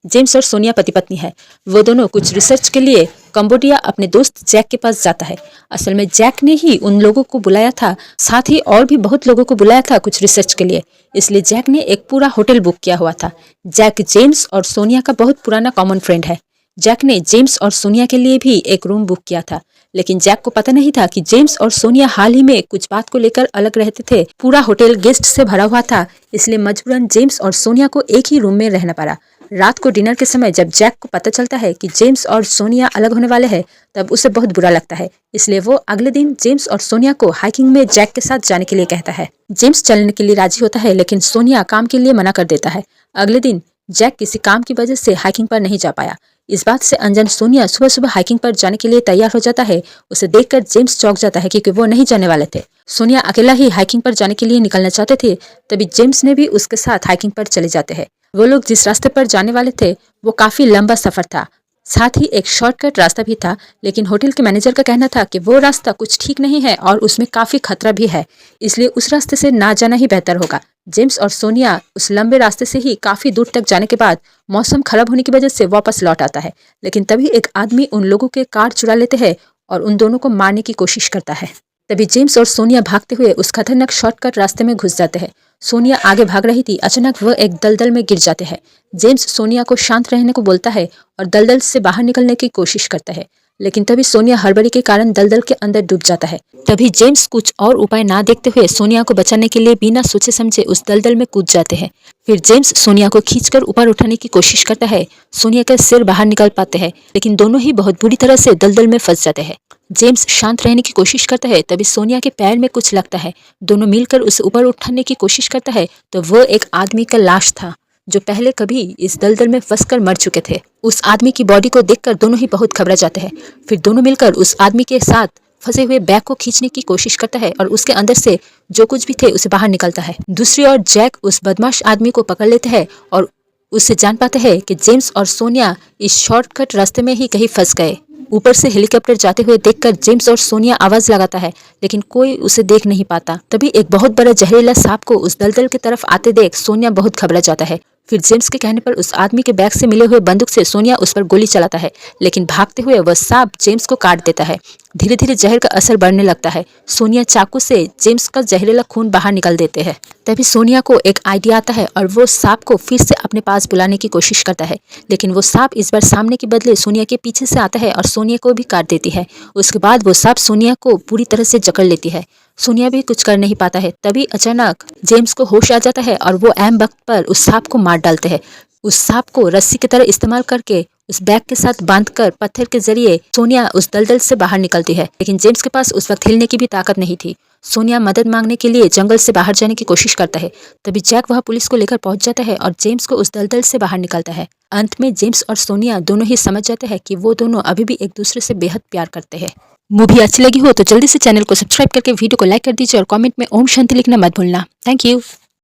James और सोनिया पति पत्नी है। वो दोनों कुछ रिसर्च के लिए कंबोडिया अपने दोस्त जैक के पास जाता है। असल में जैक ने ही उन लोगों को बुलाया था, साथ ही और भी बहुत लोगों को बुलाया था कुछ रिसर्च के लिए, इसलिए जैक ने एक पूरा होटल बुक किया हुआ था। जैक जेम्स और सोनिया का बहुत पुराना कॉमन फ्रेंड है। जैक ने जेम्स और सोनिया के लिए भी एक रूम बुक किया था, लेकिन जैक को पता नहीं था कि जेम्स और सोनिया हाल ही में कुछ बात को लेकर अलग रहते थे। पूरा होटल गेस्ट से भरा हुआ था, इसलिए मजबूरन जेम्स और सोनिया को एक ही रूम में रहना पड़ा। रात को डिनर के समय जब जैक को पता चलता है कि जेम्स और सोनिया अलग होने वाले हैं, तब उसे बहुत बुरा लगता है। इसलिए वो अगले दिन जेम्स और सोनिया को हाइकिंग में जैक के साथ जाने के लिए कहता है। जेम्स चलने के लिए राजी होता है, लेकिन सोनिया काम के लिए मना कर देता है। अगले दिन जैक किसी काम की वजह से हाइकिंग पर नहीं जा पाया। इस बात से अनजान सोनिया सुबह सुबह हाइकिंग पर जाने के लिए तैयार हो जाता है। उसे देखकर जेम्स चौंक जाता है क्योंकि वो नहीं जाने वाले थे। सोनिया अकेला ही हाइकिंग पर जाने के लिए निकलना चाहते थे, तभी जेम्स ने भी उसके साथ हाइकिंग पर चले जाते हैं। वो लोग जिस रास्ते पर जाने वाले थे वो काफी लंबा सफर था, साथ ही एक शॉर्टकट रास्ता भी था, लेकिन होटल के मैनेजर का कहना था कि वो रास्ता कुछ ठीक नहीं है और उसमें काफी खतरा भी है, इसलिए उस रास्ते से ना जाना ही बेहतर होगा। जेम्स और सोनिया उस लंबे रास्ते से ही काफी दूर तक जाने के बाद मौसम खराब होने की वजह से वापस लौट आता है, लेकिन तभी एक आदमी उन लोगों के कार चुरा लेते हैं और उन दोनों को मारने की कोशिश करता है। तभी जेम्स और सोनिया भागते हुए उस खतरनाक शॉर्टकट रास्ते में घुस जाते हैं। सोनिया आगे भाग रही थी, अचानक वह एक दलदल में गिर जाते हैं। जेम्स सोनिया को शांत रहने को बोलता है और दलदल से बाहर निकलने की कोशिश करता है, लेकिन तभी सोनिया हड़बड़ी के कारण दलदल के अंदर डूब जाता है। तभी जेम्स कुछ और उपाय ना देखते हुए सोनिया को बचाने के लिए बिना सोचे समझे उस दलदल में कूद जाते हैं। फिर जेम्स सोनिया को खींचकर ऊपर उठाने की कोशिश करता है। सोनिया का सिर बाहर निकल पाते हैं, लेकिन दोनों ही बहुत बुरी तरह से दलदल में फंस जाते हैं। जेम्स शांत रहने की कोशिश करता है, तभी सोनिया के पैर में कुछ लगता है। दोनों मिलकर उसे ऊपर उठाने की कोशिश करता है तो वह एक आदमी का लाश था जो पहले कभी इस दलदल में फंसकर मर चुके थे। उस आदमी की बॉडी को देखकर दोनों ही बहुत घबरा जाते हैं। फिर दोनों मिलकर उस आदमी के साथ फंसे हुए बैग को खींचने की कोशिश करता है और उसके अंदर से जो कुछ भी थे उसे बाहर निकलता है। दूसरी ओर जैक उस बदमाश आदमी को पकड़ लेते हैं और उससे जान पाते हैं कि जेम्स और सोनिया इस शॉर्टकट रास्ते में ही कहीं फंस गए। ऊपर से हेलीकॉप्टर जाते हुए देखकर जेम्स और सोनिया आवाज लगाता है, लेकिन कोई उसे देख नहीं पाता। तभी एक बहुत बड़ा जहरीला सांप को उस दलदल की तरफ आते देख सोनिया बहुत घबरा जाता है। फिर जेम्स के कहने पर उस आदमी के बैग से मिले हुए बंदूक से सोनिया उस पर गोली चलाता है, लेकिन भागते हुए वह सांप जेम्स को काट देता है। धीरे धीरे जहर का असर बढ़ने लगता है। सोनिया चाकू से जेम्स का जहरीला खून बाहर निकाल देते हैं। तभी सोनिया को एक आइडिया आता है और वो सांप को फिर से अपने पास बुलाने की कोशिश करता है, लेकिन वो सांप इस बार सामने के बदले सोनिया के पीछे से आता है और सोनिया को भी काट देती है। उसके बाद वो सांप सोनिया को पूरी तरह से जकड़ लेती है। सोनिया भी कुछ कर नहीं पाता है। तभी अचानक जेम्स को होश आ जाता है और वो ऐन वक्त पर उस सांप को मार डालते हैं। उस सांप को रस्सी की तरह इस्तेमाल करके उस बैग के साथ बांधकर पत्थर के जरिए सोनिया उस दलदल से बाहर निकलती है, लेकिन जेम्स के पास उस वक्त हिलने की भी ताकत नहीं थी। सोनिया मदद मांगने के लिए जंगल से बाहर जाने की कोशिश करता है, तभी जैक वह पुलिस को लेकर पहुंच जाता है और जेम्स को उस दलदल से बाहर निकलता है। अंत में जेम्स और सोनिया दोनों ही समझ जाते हैं कि वो दोनों अभी भी एक दूसरे से बेहद प्यार करते हैं। मूवी अच्छी लगी हो तो जल्दी से चैनल को सब्सक्राइब करके वीडियो को लाइक कर दीजिए और कमेंट में ओम शांति लिखना मत भूलना। Thank you.